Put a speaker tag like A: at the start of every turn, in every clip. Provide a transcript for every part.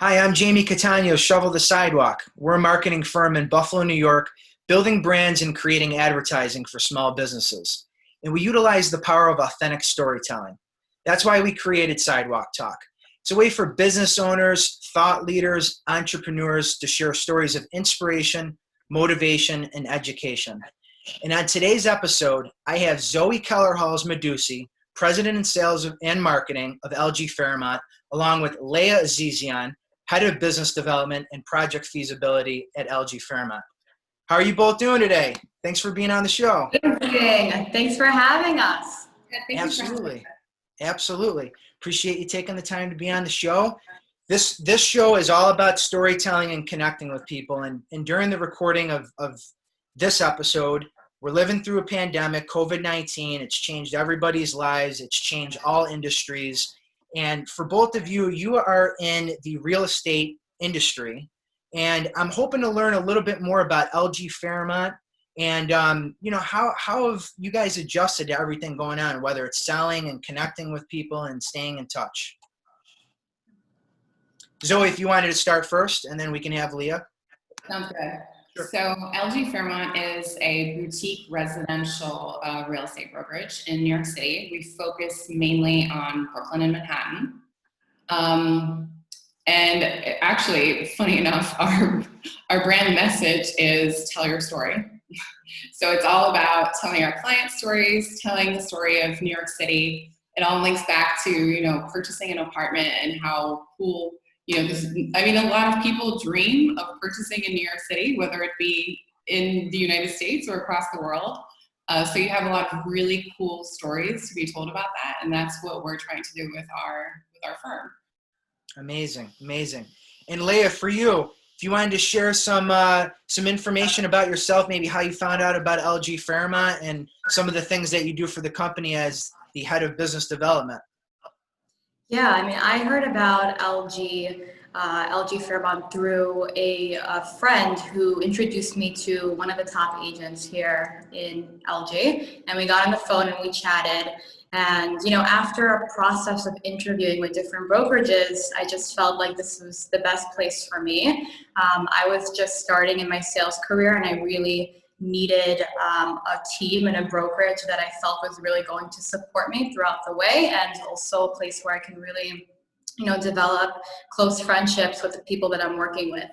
A: Hi, I'm Jamie Catania, Shovel the Sidewalk. We're a marketing firm in Buffalo, New York, building brands and creating advertising for small businesses. And we utilize the power of authentic storytelling. That's why we created Sidewalk Talk. It's a way for business owners, thought leaders, entrepreneurs to share stories of inspiration, motivation, and education. And on today's episode, I have Zoe Kellerhals-Madussi, President in Sales and Marketing of LG Fairmont, along with Leah Azizian, Head of Business Development and Project Feasibility at LG Fairmont. How are you both doing today? Thanks for being on the show.
B: Thanks for having us.
A: Absolutely. Absolutely. Appreciate you taking the time to be on the show. This show is all about storytelling and connecting with people. And during the recording of this episode, we're living through a pandemic, COVID-19. It's changed everybody's lives. It's changed all industries. And for both of you, you are in the real estate industry. And I'm hoping to learn a little bit more about LG Fairmont and, how have you guys adjusted to everything going on, whether it's selling and connecting with people and staying in touch. Zoe, if you wanted to start first, and then we can have Leah.
B: Sounds good.
A: Sure.
B: So LG Fairmont is a boutique residential real estate brokerage in New York City. We focus mainly on Brooklyn and Manhattan. And actually, funny enough, our brand message is tell your story. So it's all about telling our client stories, telling the story of New York City. It all links back to, purchasing an apartment and how cool, a lot of people dream of purchasing in New York City, whether it be in the United States or across the world. So you have a lot of really cool stories to be told about that. And that's what we're trying to do with our firm.
A: Amazing. And Leah, for you, if you wanted to share some information about yourself, maybe how you found out about LG Fairmont and some of the things that you do for the company as the head of business development.
C: Yeah, I heard about LG Fairmont through a friend who introduced me to one of the top agents here in LG, and we got on the phone and we chatted. And, after a process of interviewing with different brokerages, I just felt like this was the best place for me. I was just starting in my sales career, and I really needed a team and a brokerage that I felt was really going to support me throughout the way, and also a place where I can really, develop close friendships with the people that I'm working with.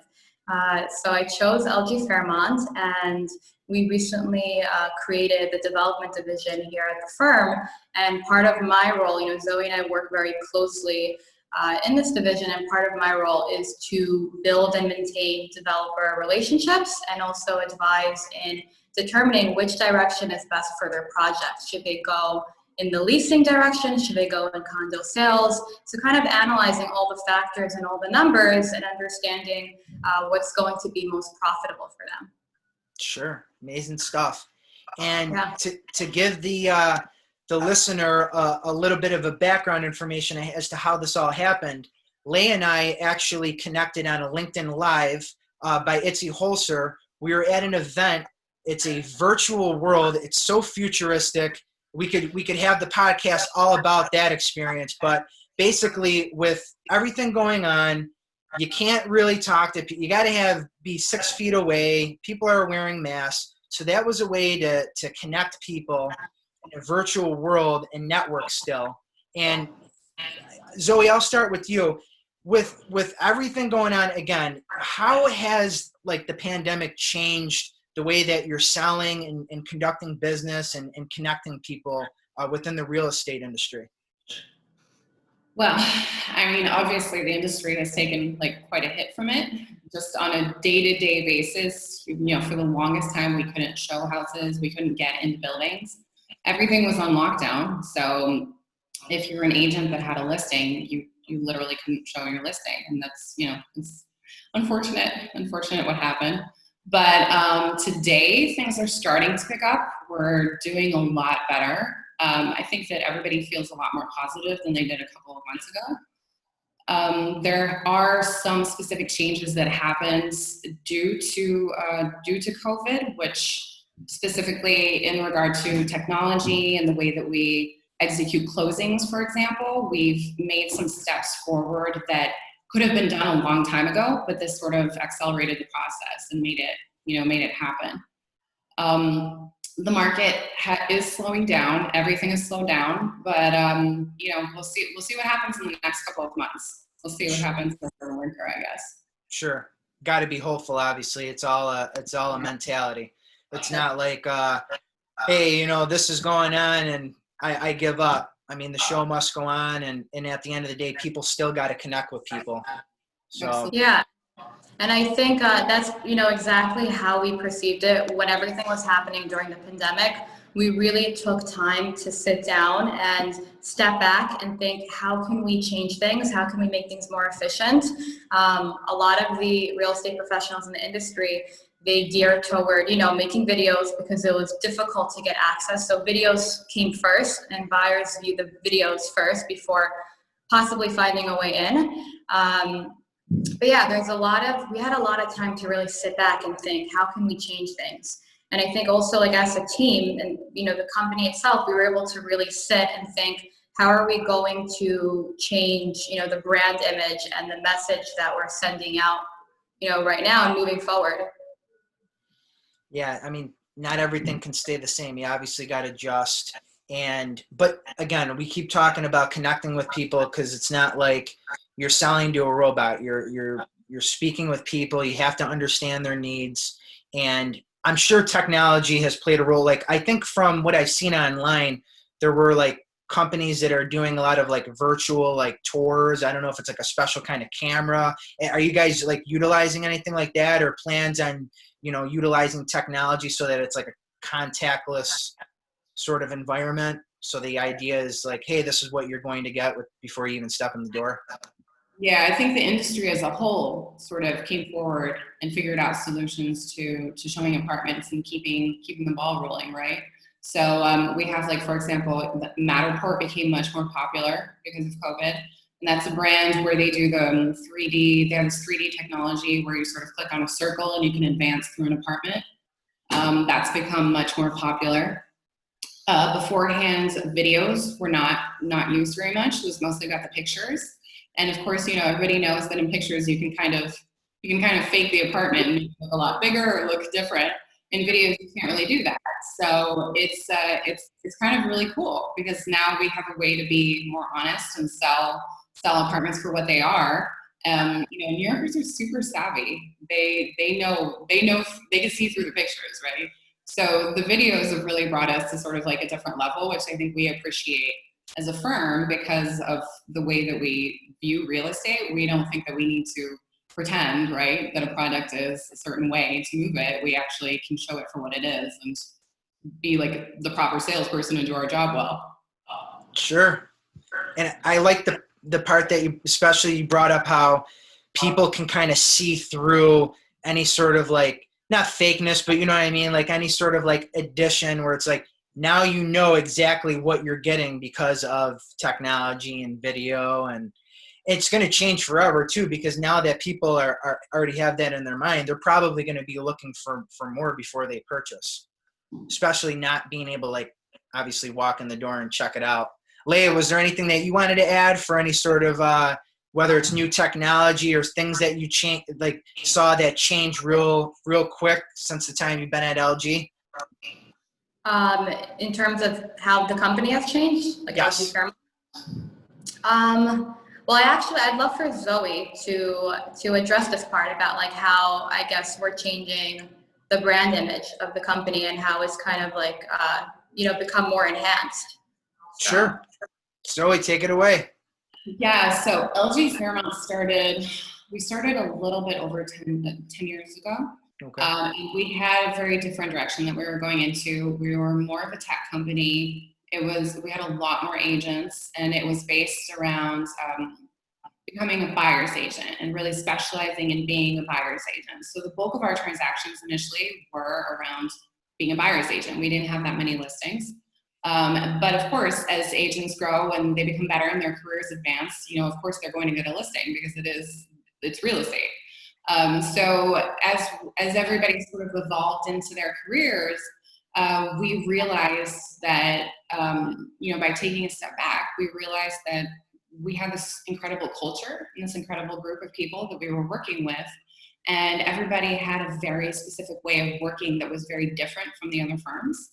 C: So I chose LG Fairmont, and we recently created the development division here at the firm. And part of my role, Zoe and I work very closely in this division, and part of my role is to build and maintain developer relationships and also advise in determining which direction is best for their projects. Should they go in the leasing direction? Should they go in condo sales? So kind of analyzing all the factors and all the numbers and understanding what's going to be most profitable for them.
A: Sure. Amazing stuff. And yeah, to give the listener a little bit of a background information as to how this all happened, Leah and I actually connected on a LinkedIn Live by Itzy Holzer. We were at an event. It's a virtual world. It's so futuristic. We could have the podcast all about that experience. But basically, with everything going on, you can't really talk to people. You got to be 6 feet away. People are wearing masks. So that was a way to connect people in a virtual world and network still. And Zoe, I'll start with you. With everything going on, again, how has the pandemic changed the way that you're selling and conducting business and connecting people within the real estate industry?
B: Well, obviously the industry has taken quite a hit from it. Just on a day-to-day basis, for the longest time we couldn't show houses, we couldn't get into buildings. Everything was on lockdown. So if you're an agent that had a listing, you literally couldn't show your listing. And that's, it's unfortunate what happened. But today things are starting to pick up. We're doing a lot better. I think that everybody feels a lot more positive than they did a couple of months ago. There are some specific changes that happened due to COVID, which specifically in regard to technology and the way that we execute closings, for example, we've made some steps forward that could have been done a long time ago, but this sort of accelerated the process and made it happen. The market is slowing down. Everything is slowed down, but we'll see what happens in the next couple of months. We'll see what happens for the winter, I guess.
A: Sure. Got to be hopeful. Obviously, it's all a mentality. It's not like, hey, this is going on and I give up. I mean, the show must go on, and at the end of the day, people still got to connect with people. So
C: yeah. And I think that's, exactly how we perceived it when everything was happening during the pandemic. We really took time to sit down and step back and think, how can we change things? How can we make things more efficient? A lot of the real estate professionals in the industry, they geared toward, making videos because it was difficult to get access. So videos came first, and buyers viewed the videos first before possibly finding a way in. But yeah, we had a lot of time to really sit back and think, how can we change things? And I think also, like, as a team and, the company itself, we were able to really sit and think, how are we going to change, the brand image and the message that we're sending out, right now and moving forward.
A: Yeah, I mean, not everything can stay the same. You obviously got to adjust. But again, we keep talking about connecting with people, because it's not like you're selling to a robot. You're speaking with people. You have to understand their needs. And I'm sure technology has played a role. Like, I think from what I've seen online, there were like companies that are doing a lot of like virtual like tours. I don't know if it's like a special kind of camera. Are you guys like utilizing anything like that, or plans on, utilizing technology so that it's like a contactless sort of environment? So the idea is like, hey, this is what you're going to get before you even step in the door.
B: Yeah, I think the industry as a whole sort of came forward and figured out solutions to showing apartments and keeping the ball rolling, right? So we have, like, for example, Matterport became much more popular because of COVID. And that's a brand where they do the 3D, they have this 3D technology where you sort of click on a circle and you can advance through an apartment. That's become much more popular. Beforehand, videos were not used very much. It was mostly about the pictures. And of course, everybody knows that in pictures you can kind of fake the apartment and make it look a lot bigger or look different. In videos, you can't really do that. So it's kind of really cool, because now we have a way to be more honest and sell apartments for what they are. New Yorkers are super savvy. They know they can see through the pictures, right? So the videos have really brought us to sort of like a different level, which I think we appreciate as a firm because of the way that we view real estate. We don't think that we need to pretend, right, that a product is a certain way to move it. We actually can show it for what it is and be like the proper salesperson and do our job well.
A: Sure. And I like the part that you brought up, how people can kind of see through any sort of like, not fakeness, but you know what I mean? Like any sort of like addition where it's like, now you know exactly what you're getting because of technology and video. And it's going to change forever too, because now that people are already have that in their mind, they're probably going to be looking for more before they purchase, especially not being able to, like, obviously walk in the door and check it out. Leah, was there anything that you wanted to add for any sort of, whether it's new technology or things that you saw that change real quick since the time you've been at LG?
C: In terms of how the company has changed, like
A: yes.
C: LG Fairmont? Well, I'd love for Zoe to address this part about like how I guess we're changing the brand image of the company and how it's kind of like become more enhanced. So.
A: Sure. Zoe, take it away.
B: Yeah, so LG Fairmont we started a little bit over 10 years ago.
A: Okay.
B: We had a very different direction that we were going into. We were more of a tech company. We had a lot more agents, and it was based around becoming a buyer's agent and really specializing in being a buyer's agent. So the bulk of our transactions initially were around being a buyer's agent. We didn't have that many listings. But of course, as agents grow and they become better and their careers advance, of course they're going to get a listing because it's real estate. So as everybody sort of evolved into their careers, we realized that, by taking a step back, we realized that we had this incredible culture and this incredible group of people that we were working with. And everybody had a very specific way of working that was very different from the other firms.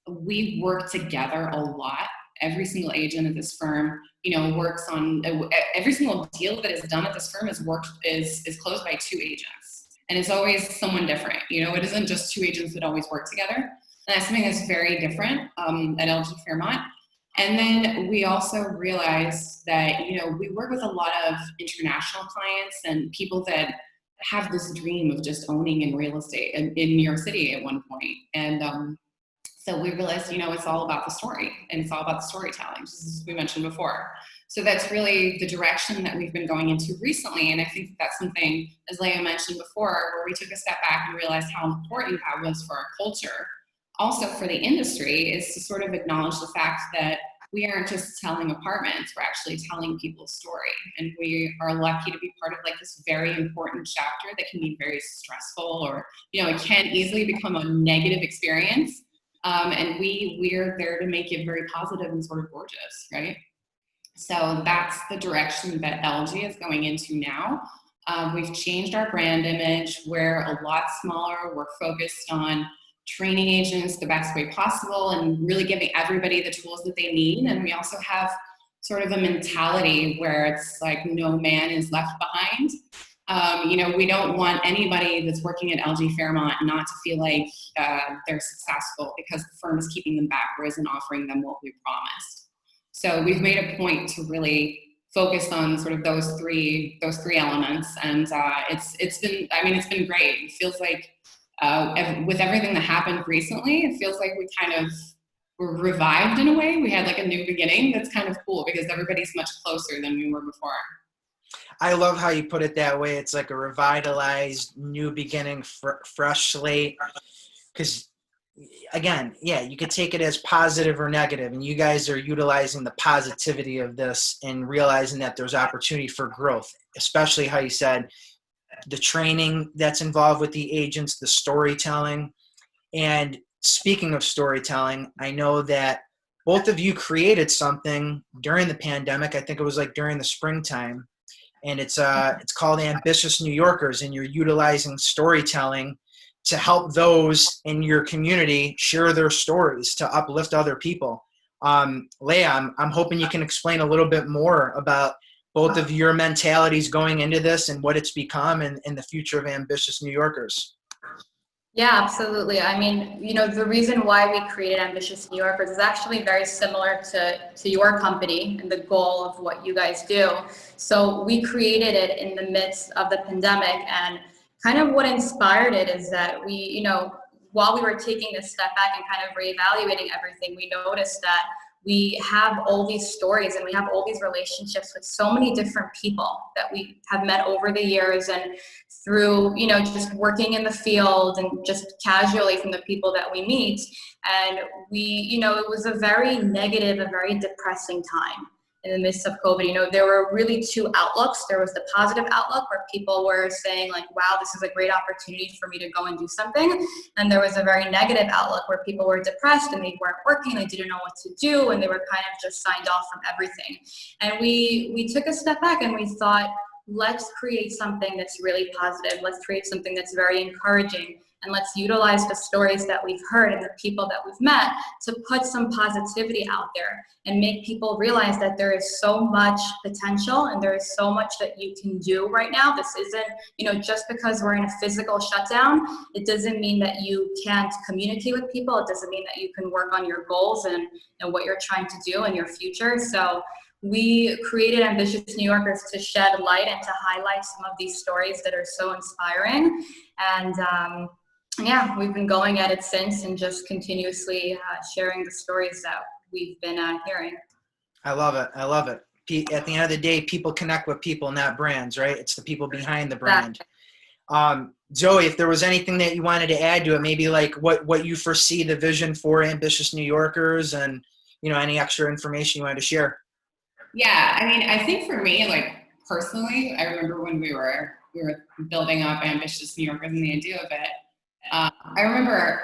B: We work together a lot. Every single agent at this firm, works on every single deal that is done at this firm is closed by 2 agents, and it's always someone different. It isn't just 2 agents that always work together, and that's something that's very different at LG Fairmont. And then we also realized that we work with a lot of international clients and people that have this dream of just owning in real estate in New York City at one point. And so we realized, it's all about the story, and it's all about the storytelling, just as we mentioned before. So that's really the direction that we've been going into recently. And I think that's something, as Leah mentioned before, where we took a step back and realized how important that was for our culture. Also for the industry is to sort of acknowledge the fact that we aren't just telling apartments, we're actually telling people's story. And we are lucky to be part of this very important chapter that can be very stressful, or, it can easily become a negative experience. And we're there to make it very positive and sort of gorgeous, right? So that's the direction that LG is going into now. We've changed our brand image. We're a lot smaller. We're focused on training agents the best way possible and really giving everybody the tools that they need. And we also have sort of a mentality where it's like no man is left behind. We don't want anybody that's working at LG Fairmont not to feel like they're successful because the firm is keeping them back or isn't offering them what we promised. So we've made a point to really focus on sort of those three elements, and it's been great. It feels like with everything that happened recently, it feels like we kind of were revived in a way. We had a new beginning. That's kind of cool because everybody's much closer than we were before.
A: I love how you put it that way. It's like a revitalized, new beginning, fresh slate. Because, again, you could take it as positive or negative, and you guys are utilizing the positivity of this and realizing that there's opportunity for growth, especially how you said the training that's involved with the agents, the storytelling. And speaking of storytelling, I know that both of you created something during the pandemic. I think it was during the springtime. And it's called Ambitious New Yorkers, and you're utilizing storytelling to help those in your community share their stories to uplift other people. Leah, I'm hoping you can explain a little bit more about both of your mentalities going into this and what it's become and the future of Ambitious New Yorkers.
C: Yeah, absolutely. I mean, the reason why we created Ambitious New Yorkers is actually very similar to your company and the goal of what you guys do. So we created it in the midst of the pandemic, and kind of what inspired it is that we, while we were taking this step back and kind of reevaluating everything, we noticed that we have all these stories and we have all these relationships with so many different people that we have met over the years, and through, just working in the field and just casually from the people that we meet. And we, it was a very negative, a very depressing time in the midst of COVID. There were really 2 outlooks. There was the positive outlook where people were saying wow, this is a great opportunity for me to go and do something. And there was a very negative outlook where people were depressed and they weren't working, they didn't know what to do, and they were kind of just signed off from everything. And we took a step back and we thought, let's create something that's really positive. Let's create something that's very encouraging. And let's utilize the stories that we've heard and the people that we've met to put some positivity out there and make people realize that there is so much potential and there is so much that you can do right now. This isn't, just because we're in a physical shutdown, it doesn't mean that you can't communicate with people. It doesn't mean that you can work on your goals and what you're trying to do in your future. So we created Ambitious New Yorkers to shed light and to highlight some of these stories that are so inspiring. And we've been going at it since, and just continuously sharing the stories that we've been hearing.
A: I love it. At the end of the day, people connect with people, not brands, right? It's the people behind the brand. Zoe, if there was anything that you wanted to add to it, maybe what you foresee the vision for Ambitious New Yorkers, and any extra information you wanted to share.
B: Yeah, I think for me, personally, I remember when we were building up Ambitious New Yorkers and the idea of it. I remember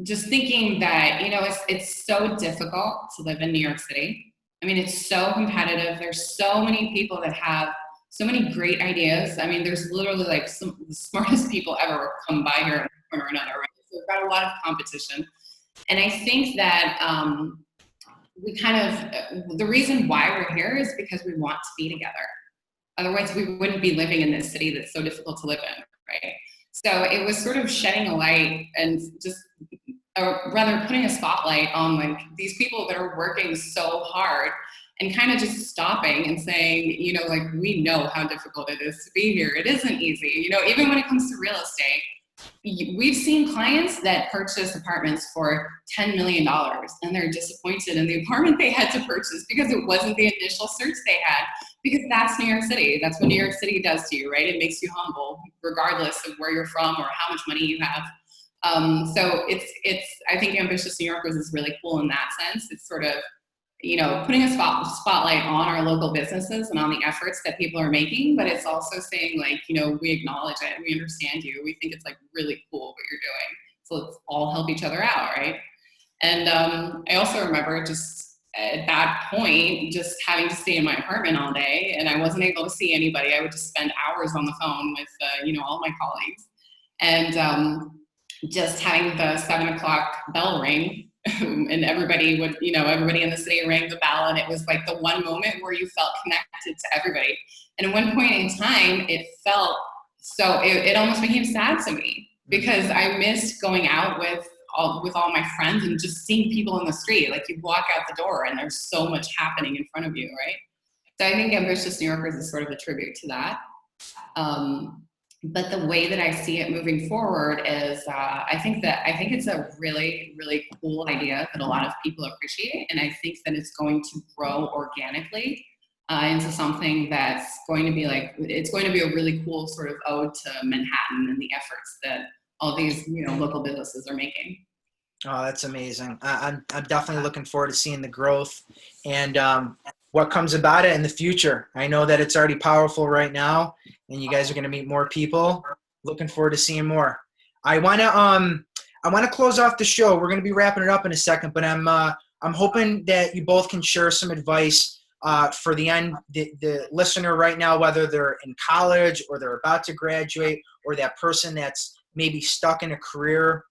B: just thinking that it's so difficult to live in New York City, I mean, it's so competitive. There's so many people that have so many great ideas. I mean, there's literally like some of the smartest people ever come by here at one point or another, right? So we've got a lot of competition. And I think that we the reason why we're here is because we want to be together. Otherwise, we wouldn't be living in this city that's so difficult to live in, right? So it was sort of shedding a light and just, or rather putting a spotlight on like these people that are working so hard and kind of just stopping and saying, you know, like, we know how difficult it is to be here. It isn't easy. You know, even when it comes to real estate, we've seen clients that purchase apartments for $10 million and they're disappointed in the apartment they had to purchase because it wasn't the initial search they had, because that's New York City. That's what New York City does to you, right? It makes you humble regardless of where you're from or how much money you have. So I think Ambitious New Yorkers is really cool in that sense. It's sort of, you know, putting a spotlight on our local businesses and on the efforts that people are making, but it's also saying like, you know, we acknowledge it, we understand you, we think it's like really cool what you're doing. So let's all help each other out, right? And I also remember just at that point, just having to stay in my apartment all day and I wasn't able to see anybody. I would just spend hours on the phone with, you know, all my colleagues. And just having the 7 o'clock bell ring and everybody would, you know, everybody in the city rang the bell and it was like the one moment where you felt connected to everybody. And at one point in time, it felt so, it almost became sad to me because I missed going out with all my friends and just seeing people in the street. Like you walk out the door and there's so much happening in front of you, right? So I think Ambitious New Yorkers is sort of a tribute to that. But the way that I see it moving forward is I think it's a really, really cool idea that a lot of people appreciate. And I think that it's going to grow organically into something that's going to be like, it's going to be a really cool sort of ode to Manhattan and the efforts that all these, you know, local businesses are making.
A: Oh, that's amazing. I'm definitely looking forward to seeing the growth and what comes about it in the future. I know that it's already powerful right now, and you guys are going to meet more people. Looking forward to seeing more. I want to close off the show. We're going to be wrapping it up in a second, but I'm hoping that you both can share some advice for the listener right now, whether they're in college or they're about to graduate, or that person that's maybe stuck in a career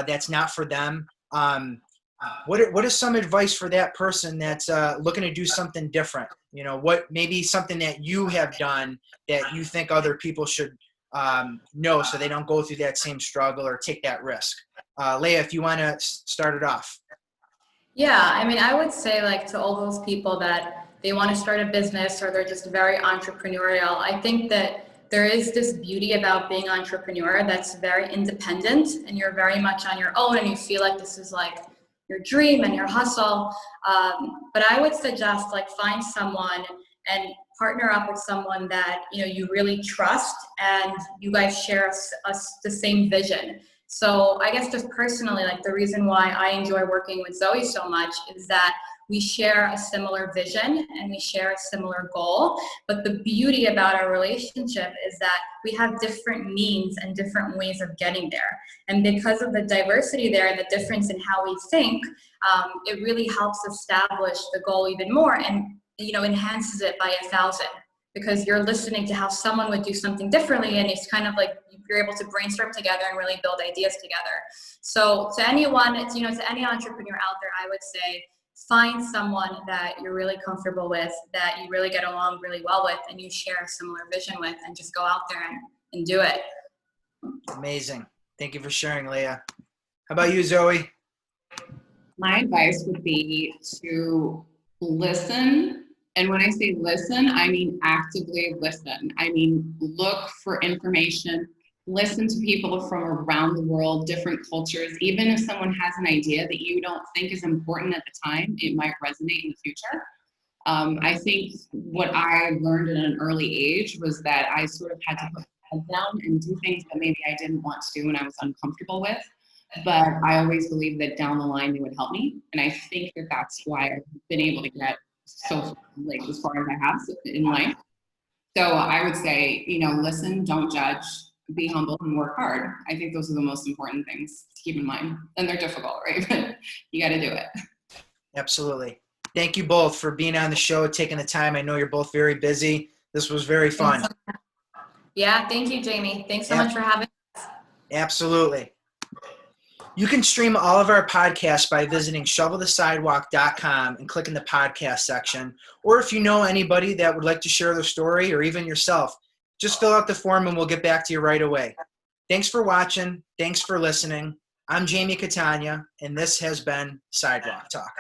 A: that's not for them. What is some advice for that person that's looking to do something different? You know, what maybe something that you have done that you think other people should know so they don't go through that same struggle or take that risk? Leah, if you want to start it off.
C: Yeah, I mean, I would say like to all those people that they want to start a business or they're just very entrepreneurial, I think that there is this beauty about being an entrepreneur that's very independent and you're very much on your own and you feel like this is like your dream and your hustle. But I would suggest like find someone and partner up with someone that, you know, you really trust and you guys share the same vision. So I guess just personally, like the reason why I enjoy working with Zoe so much is that we share a similar vision and we share a similar goal. But the beauty about our relationship is that we have different means and different ways of getting there. And because of the diversity there and the difference in how we think, it really helps establish the goal even more and, you know, enhances it by 1,000. Because you're listening to how someone would do something differently and it's kind of like you're able to brainstorm together and really build ideas together. So to anyone, you know, to any entrepreneur out there, I would say find someone that you're really comfortable with, that you really get along really well with, and you share a similar vision with, and just go out there and do it.
A: Amazing. Thank you for sharing, Leah. How about you, Zoe?
B: My advice would be to listen. And when I say listen, I mean actively listen. I mean, look for information, listen to people from around the world, different cultures. Even if someone has an idea that you don't think is important at the time, it might resonate in the future. I think what I learned at an early age was that I sort of had to put my head down and do things that maybe I didn't want to do and I was uncomfortable with. But I always believed that down the line they would help me. And I think that that's why I've been able to get so like as far as I have in life. So I would say, you know, listen, don't judge, be humble and work hard. I think those are the most important things to keep in mind. And they're difficult, right? But you got to do it.
A: Absolutely. Thank you both for being on the show, taking the time. I know you're both very busy. This was very fun.
C: Yeah, thank you, Jamie. Thanks so much for having us.
A: Absolutely. You can stream all of our podcasts by visiting shovelthesidewalk.com and clicking the podcast section. Or if you know anybody that would like to share their story, or even yourself, just fill out the form and we'll get back to you right away. Thanks for watching. Thanks for listening. I'm Jamie Catania, and this has been Sidewalk Talk.